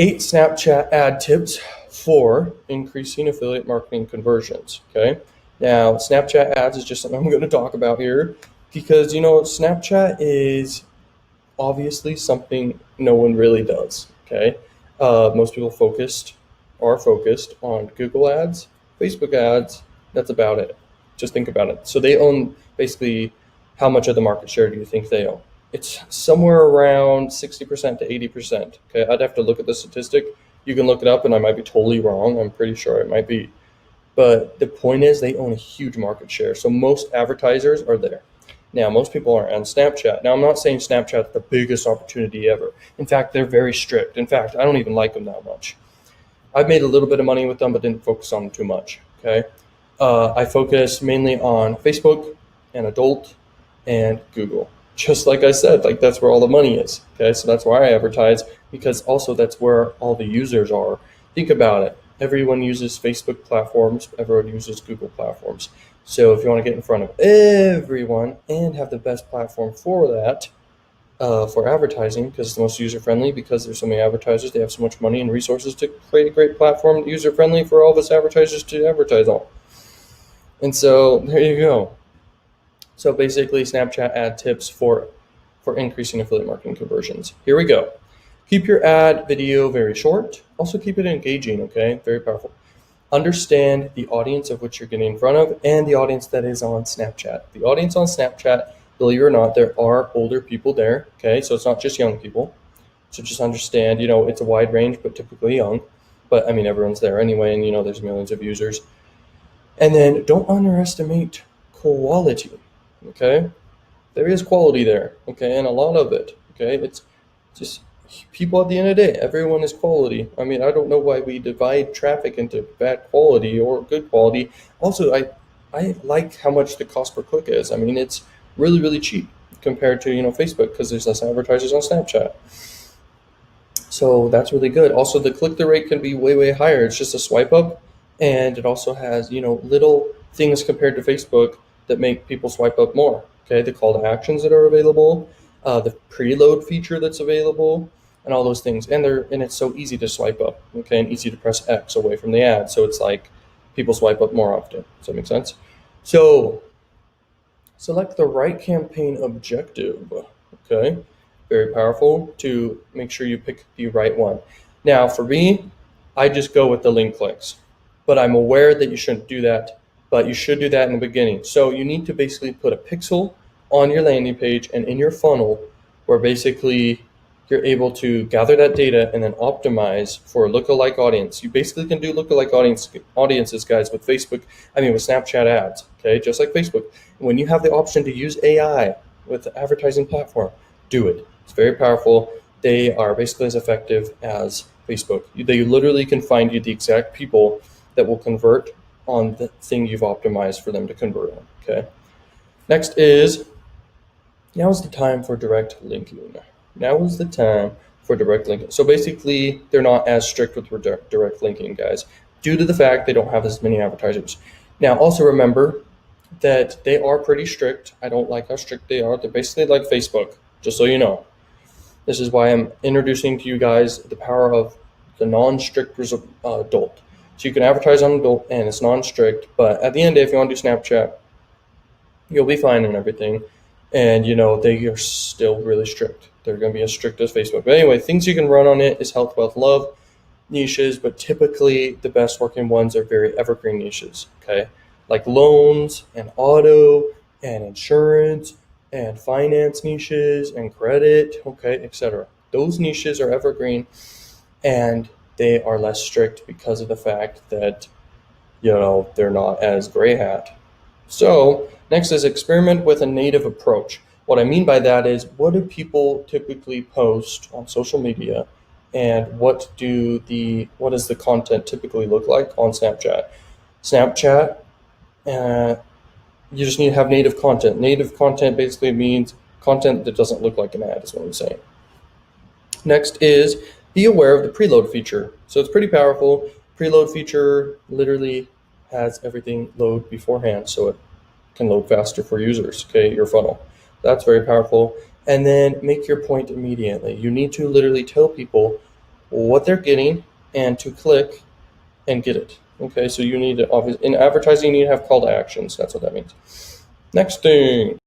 8 Snapchat ad tips for increasing affiliate marketing conversions. Okay. Now, Snapchat ads is just something I'm going to talk about here because, Snapchat is obviously something no one really does. Okay. Most people are focused on Google ads, Facebook ads. That's about it. Just think about it. So they own basically how much of the market share do you think they own? It's somewhere around 60% to 80%. Okay. I'd have to look at the statistic. You can look it up and I might be totally wrong. I'm pretty sure it might be. But the point is they own a huge market share. So most advertisers are there. Now, most people aren't on Snapchat. Now, I'm not saying Snapchat's the biggest opportunity ever. In fact, they're very strict. In fact, I don't even like them that much. I've made a little bit of money with them, but didn't focus on them too much. Okay. I focus mainly on Facebook and adult and Google. Just like I said, like that's where all the money is. Okay. So that's why I advertise, because also that's where all the users are. Think about it. Everyone uses Facebook platforms. Everyone uses Google platforms. So if you want to get in front of everyone and have the best platform for that, for advertising, because it's the most user-friendly, because there's so many advertisers, they have so much money and resources to create a great platform user-friendly for all of us advertisers to advertise on. And so there you go. So basically Snapchat ad tips for increasing affiliate marketing conversions. Here we go. Keep your ad video very short. Also keep it engaging, okay? Very powerful. Understand the audience of which you're getting in front of and the audience that is on Snapchat. The audience on Snapchat, believe it or not, there are older people there, okay? So it's not just young people. So just understand, it's a wide range, but typically young. But I mean, everyone's there anyway, and there's millions of users. And then don't underestimate quality, okay? There is quality there, okay? And a lot of it, okay? It's just people at the end of the day, everyone is quality. I mean, I don't know why we divide traffic into bad quality or good quality. Also, I like how much the cost per click is. I mean, it's really, really cheap compared to, Facebook, because there's less advertisers on Snapchat. So that's really good. Also, the click-through rate can be way, way higher. It's just a swipe up, and it also has, little things compared to Facebook that make people swipe up more. Okay, the call to actions that are available, the preload feature that's available, and all those things. And it's so easy to swipe up, okay, and easy to press X away from the ad. So it's like people swipe up more often. Does that make sense? So select the right campaign objective, okay? Very powerful to make sure you pick the right one. Now, for me, I just go with the link clicks, but I'm aware that you shouldn't do that, but you should do that in the beginning. So you need to basically put a pixel on your landing page and in your funnel where basically you're able to gather that data and then optimize for a lookalike audience. You basically can do lookalike audiences, guys, with Snapchat ads, okay, just like Facebook. And when you have the option to use AI with the advertising platform, do it. It's very powerful. They are basically as effective as Facebook. They literally can find you the exact people that will convert on the thing you've optimized for them to convert on, okay? Next is, now is the time for direct linking. Now is the time for direct linking. So basically, they're not as strict with direct linking, guys, due to the fact they don't have as many advertisers. Now, also remember that they are pretty strict. I don't like how strict they are. They're basically like Facebook, just so you know. This is why I'm introducing to you guys the power of the non-strict adult. So you can advertise on adult and it's non-strict, but at the end of the day, if you want to do Snapchat, you'll be fine and everything. And they are still really strict. They're going to be as strict as Facebook. But anyway, things you can run on it is health, wealth, love niches, but typically the best working ones are very evergreen niches, okay? Like loans and auto and insurance and finance niches and credit, okay, etc. Those niches are evergreen and they are less strict because of the fact that, they're not as gray hat. So next is experiment with a native approach. What I mean by that is, what do people typically post on social media, and what does the content typically look like on Snapchat? Snapchat, you just need to have native content. Native content basically means content that doesn't look like an ad, is what I'm saying. Next is be aware of the preload feature. So it's pretty powerful. Preload feature literally has everything load beforehand, so it can load faster for users, okay, your funnel. That's very powerful. And then make your point immediately. You need to literally tell people what they're getting and to click and get it. Okay, so you need to, in advertising, you need to have call to actions. That's what that means. Next thing.